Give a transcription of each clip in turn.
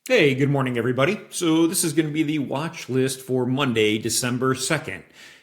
Hey, good morning, everybody. So, this is going to be the watch list for Monday, December 2nd.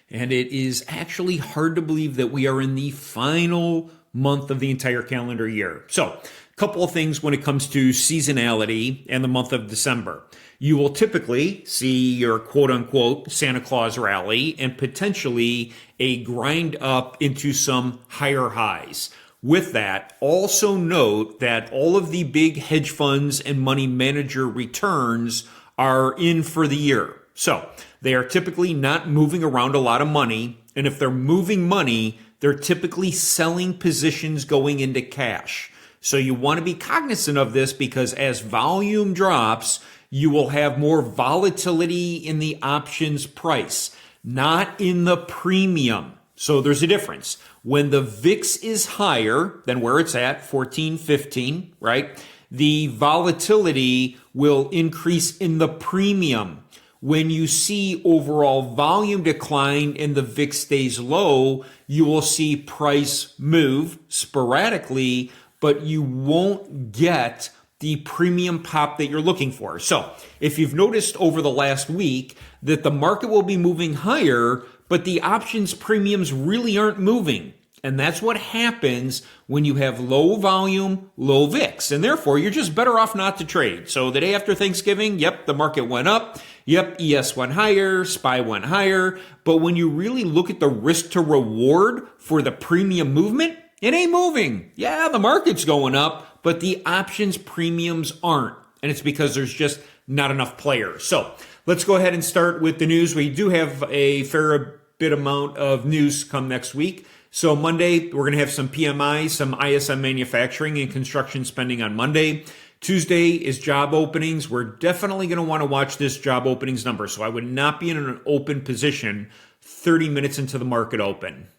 And it is actually hard to believe that we are in the final month of the entire calendar year. So, a couple of things when it comes to seasonality and the month of December. You will typically see your quote unquote Santa Claus rally and potentially a grind up into some higher highs. With that, also note that all of the big hedge funds and money manager returns are in for the year. So they are typically not moving around a lot of money. And if they're moving money, they're typically selling positions going into cash. So you want to be cognizant of this because as volume drops, you will have more volatility in the options price, not in the premium. So there's a difference. When the VIX is higher than where it's at, 14, 15, right? The volatility will increase in the premium. When you see overall volume decline and the VIX stays low, you will see price move sporadically, but you won't get the premium pop that you're looking for. So if you've noticed over the last week that the market will be moving higher, but the options premiums really aren't moving. And that's what happens when you have low volume, low VIX. And therefore, you're just better off not to trade. So the day after Thanksgiving, yep, the market went up. Yep, ES went higher, SPY went higher. But when you really look at the risk to reward for the premium movement, it ain't moving. Yeah, the market's going up, but the options premiums aren't. And it's because there's just not enough players. So let's go ahead and start with the news. We do have a fair bit amount of news come next week. So Monday, we're going to have some PMI, some ISM manufacturing and construction spending on Monday. Tuesday is job openings. We're definitely going to want to watch this job openings number. So I would not be in an open position 30 minutes into the market open.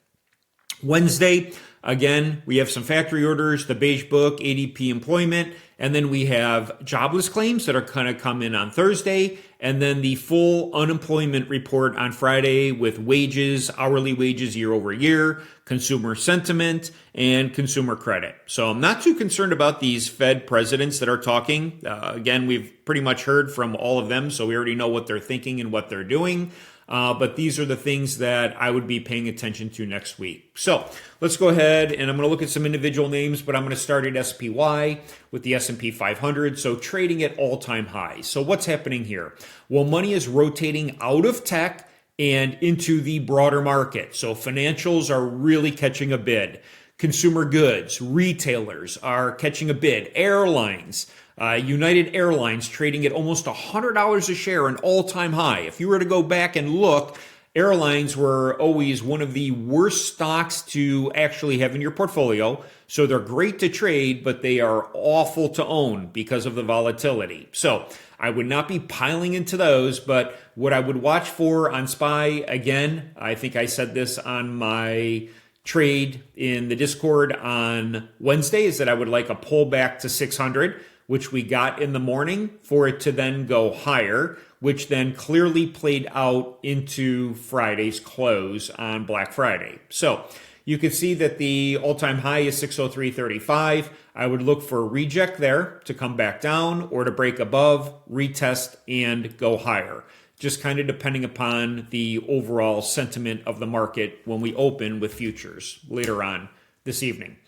Wednesday, again, we have some factory orders, the beige book, ADP employment, and then we have jobless claims that are going to come in on Thursday, and then the full unemployment report on Friday with wages, hourly wages year over year, consumer sentiment, and consumer credit. So I'm not too concerned about these Fed presidents that are talking. Again, we've pretty much heard from all of them, so we already know what they're thinking and what they're doing. But these are the things that I would be paying attention to next week. So let's go ahead and I'm going to look at some individual names, but I'm going to start at SPY with the S&P 500. So trading at all-time highs. So what's happening here? Well, money is rotating out of tech and into the broader market. So financials are really catching a bid. Consumer goods, retailers are catching a bid. Airlines, United Airlines trading at almost $100 a share, an all-time high. If you were to go back and look, airlines were always one of the worst stocks to actually have in your portfolio. So they're great to trade, but they are awful to own because of the volatility. So I would not be piling into those, but what I would watch for on SPY, again, I think I said this on my trade in the Discord on Wednesday, is that I would like a pullback to 600, which we got in the morning, for it to then go higher, which then clearly played out into Friday's close on Black Friday. So you can see that the all-time high is 603.35. I would look for a reject there to come back down or to break above, retest, and go higher. Just kind of depending upon the overall sentiment of the market when we open with futures later on this evening.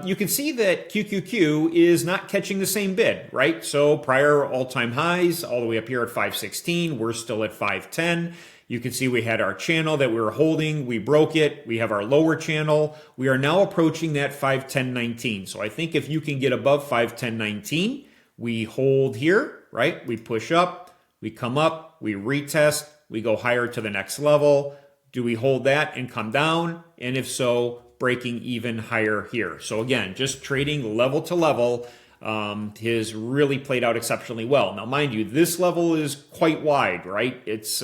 You can see that QQQ is not catching the same bid, right? So prior all-time highs all the way up here at 516, we're still at 510. You can see we had our channel that we were holding. We broke it. We have our lower channel. We are now approaching that 510.19. So I think if you can get above 510.19, we hold here, right? We push up, we come up, we retest, we go higher to the next level. Do we hold that and come down? And if so, breaking even higher here. So again, just trading level to level has really played out exceptionally well. Now, mind you, this level is quite wide, right? It's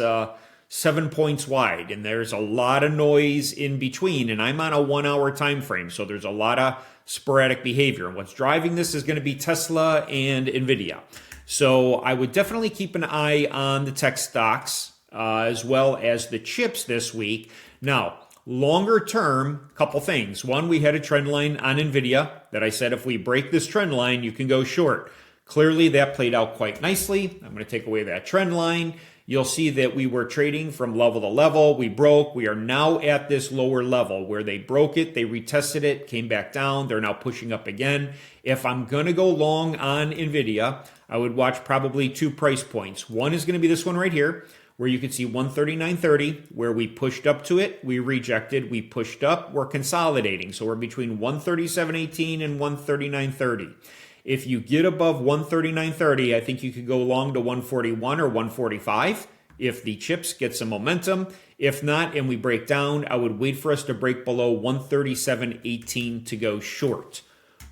7 points wide, and there's a lot of noise in between, and I'm on a 1 hour time frame, so there's a lot of sporadic behavior. And what's driving this is going to be Tesla and NVIDIA. So I would definitely keep an eye on the tech stocks as well as the chips this week. Now, longer term, couple things. One, we had a trend line on NVIDIA that I said if we break this trend line, you can go short. Clearly, that played out quite nicely. I'm going to take away that trend line. You'll see that we were trading from level to level. We broke. We are now at this lower level where they broke it, they retested it, came back down. They're now pushing up again. If I'm going to go long on NVIDIA, I would watch probably 2 price points. One is going to be this one right here, where you can see 139.30, where we pushed up to it, we rejected, we pushed up, we're consolidating. So we're between 137.18 and 139.30. If you get above 139.30, I think you could go long to 141 or 145 if the chips get some momentum. If not, and we break down, I would wait for us to break below 137.18 to go short.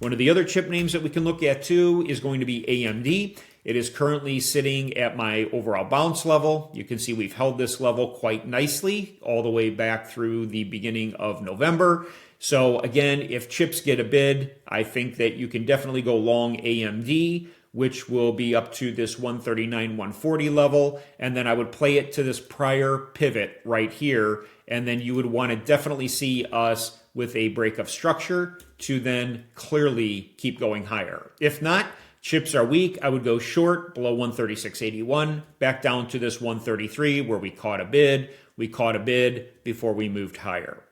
One of the other chip names that we can look at too is going to be AMD. It is currently sitting at my overall bounce level. You can see we've held this level quite nicely all the way back through the beginning of November. So again, if chips get a bid, I think that you can definitely go long AMD, which will be up to this 139, 140 level. And then I would play it to this prior pivot right here. And then you would want to definitely see us with a break of structure to then clearly keep going higher. If not, chips are weak. I would go short below 136.81, back down to this 133 where we caught a bid. We caught a bid before we moved higher.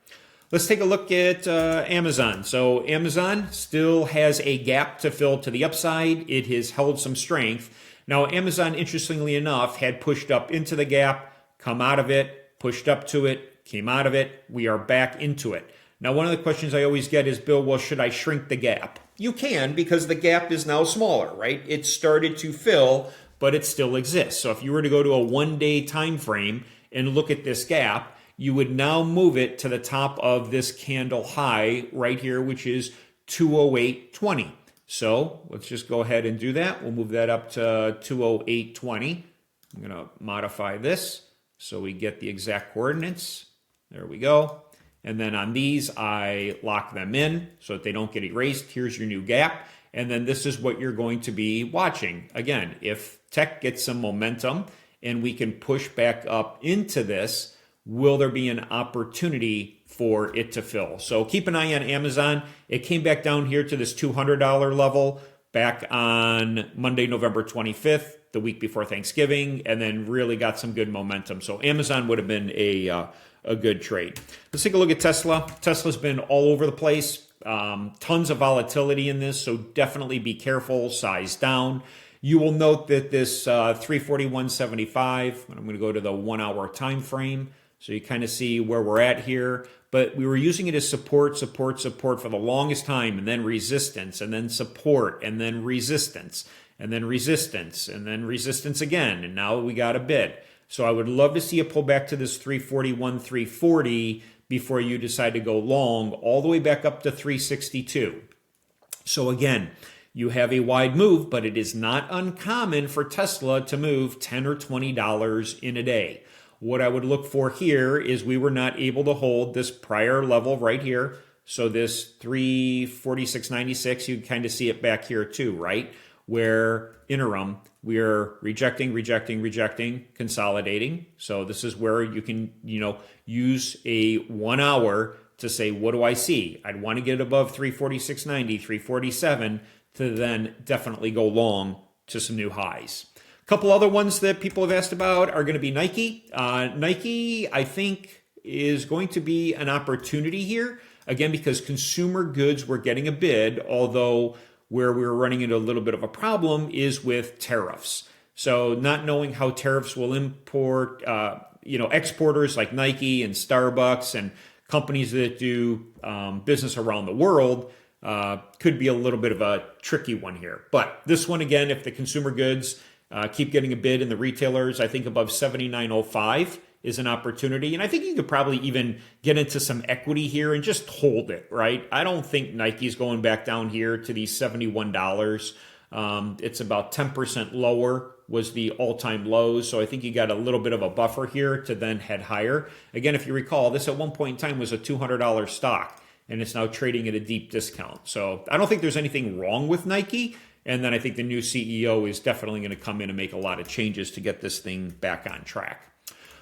Let's take a look at Amazon. So Amazon still has a gap to fill to the upside. It has held some strength. Now Amazon, interestingly enough, had pushed up into the gap, come out of it, pushed up to it, came out of it. We are back into it. Now, one of the questions I always get is, Bill, well, should I shrink the gap? You can, because the gap is now smaller, right? It started to fill, but it still exists. So if you were to go to a 1-day time frame and look at this gap, you would now move it to the top of this candle high right here, which is 208.20. So let's just go ahead and do that. We'll move that up to 208.20. I'm going to modify this so we get the exact coordinates. There we go. And then on these, I lock them in so that they don't get erased. Here's your new gap. And then this is what you're going to be watching. Again, if tech gets some momentum and we can push back up into this, will there be an opportunity for it to fill? So keep an eye on Amazon. It came back down here to this $200 level back on Monday, November 25th, the week before Thanksgiving, and then really got some good momentum. So Amazon would have been a good trade. Let's take a look at Tesla. Tesla's been all over the place. Tons of volatility in this, so definitely be careful, size down. You will note that this 341.75, I'm going to go to the 1 hour time frame, so you kind of see where we're at here. But we were using it as support for the longest time, and then resistance, and then support, and then resistance, and then resistance, and then resistance again. And now we got a bid. So I would love to see it pull back to this 341, 340 before you decide to go long, all the way back up to 362. So again, you have a wide move, but it is not uncommon for Tesla to move $10 or $20 in a day. What I would look for here is we were not able to hold this prior level right here. So this 346.96, you kind of see it back here too, right? Where interim, we're rejecting, consolidating. So this is where you can, use a 1 hour to say, what do I see? I'd want to get above 346.90, 347 to then definitely go long to some new highs. A couple other ones that people have asked about are going to be Nike. Nike, I think, is going to be an opportunity here. Again, because consumer goods were getting a bid, although where we're running into a little bit of a problem is with tariffs. So not knowing how tariffs will import, exporters like Nike and Starbucks and companies that do business around the world could be a little bit of a tricky one here. But this one, again, if the consumer goods keep getting a bid in the retailers, I think above 79.05 is an opportunity. And I think you could probably even get into some equity here and just hold it, right? I don't think Nike's going back down here to these $71. It's about 10% lower was the all-time lows. So I think you got a little bit of a buffer here to then head higher. Again, if you recall, this at one point in time was a $200 stock, and it's now trading at a deep discount. So I don't think there's anything wrong with Nike. And then I think the new CEO is definitely going to come in and make a lot of changes to get this thing back on track.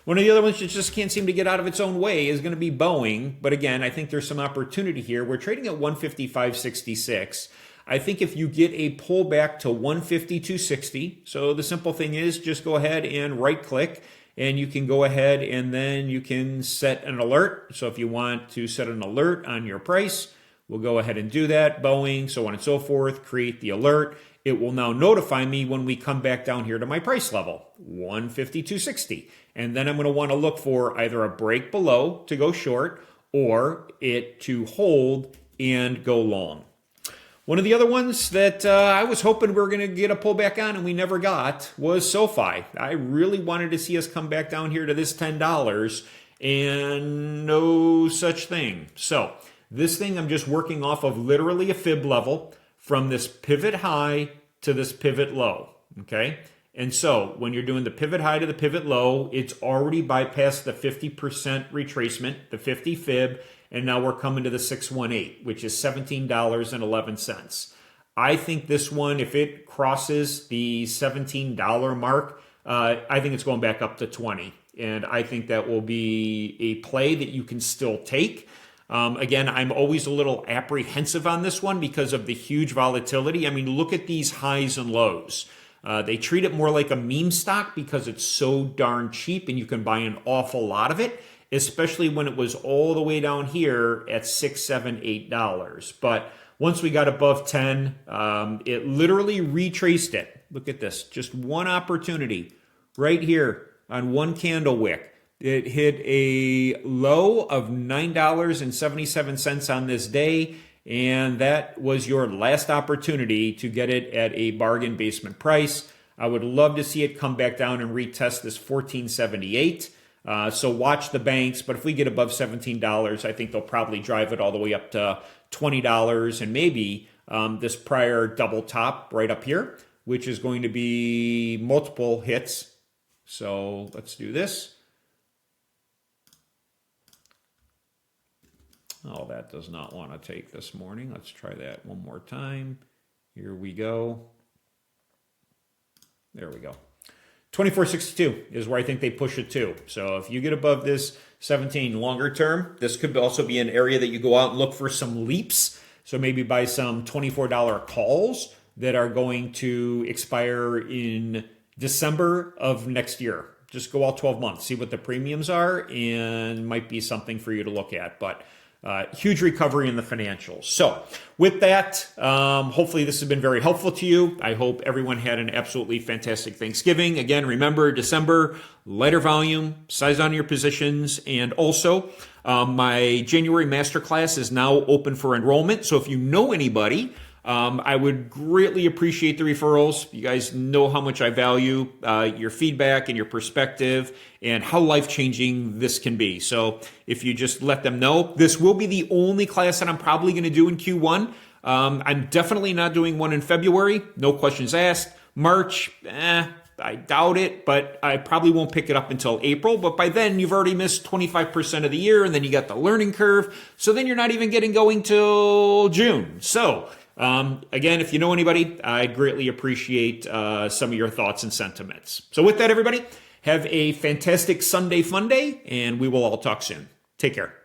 One of the other ones that just can't seem to get out of its own way is going to be Boeing. But again, I think there's some opportunity here. We're trading at 155.66. I think if you get a pullback to 150-260, so the simple thing is just go ahead and right click, and you can go ahead and then you can set an alert. So if you want to set an alert on your price, we'll go ahead and do that. Boeing, so on and so forth, create the alert. It will now notify me when we come back down here to my price level, 150-260. And then I'm going to want to look for either a break below to go short or it to hold and go long. One of the other ones that I was hoping we were going to get a pullback on and we never got was SoFi. I really wanted to see us come back down here to this $10 and no such thing. So this thing I'm just working off of literally a fib level from this pivot high to this pivot low, okay? And so when you're doing the pivot high to the pivot low, it's already bypassed the 50% retracement, the 50 fib, and now we're coming to the 618, which is $17.11. I think this one, if it crosses the $17 mark, I think it's going back up to 20. And I think that will be a play that you can still take. Again, I'm always a little apprehensive on this one because of the huge volatility. I mean, look at these highs and lows. They treat it more like a meme stock because it's so darn cheap and you can buy an awful lot of it, especially when it was all the way down here at $6, $7, $8. But once we got above 10, it literally retraced it. Look at this, just one opportunity right here on one candle wick. It hit a low of $9.77 on this day, and that was your last opportunity to get it at a bargain basement price. I would love to see it come back down and retest this $14.78. So watch the banks, but if we get above $17, I think they'll probably drive it all the way up to $20 and maybe this prior double top right up here, which is going to be multiple hits. So let's do this. Oh, that does not want to take this morning. Let's try that one more time. Here we go. There we go. 24.62 is where I think they push it to. So if you get above this 17 longer term, this could also be an area that you go out and look for some leaps. So maybe buy some $24 calls that are going to expire in December of next year. Just go out 12 months, see what the premiums are, and might be something for you to look at. But huge recovery in the financials. So with that, hopefully this has been very helpful to you. I hope everyone had an absolutely fantastic Thanksgiving. Again, remember December, lighter volume, size on your positions, and also my January masterclass is now open for enrollment. So if you know anybody, I would greatly appreciate the referrals. You guys know how much I value your feedback and your perspective and how life-changing this can be. So if you just let them know, this will be the only class that I'm probably going to do in Q1. I'm definitely not doing one in February. No questions asked. March, I doubt it, but I probably won't pick it up until April. But by then, you've already missed 25% of the year, and then you got the learning curve. So then you're not even getting going till June. So again, if you know anybody, I'd greatly appreciate some of your thoughts and sentiments. So with that, everybody, have a fantastic Sunday fun day, and we will all talk soon. Take care.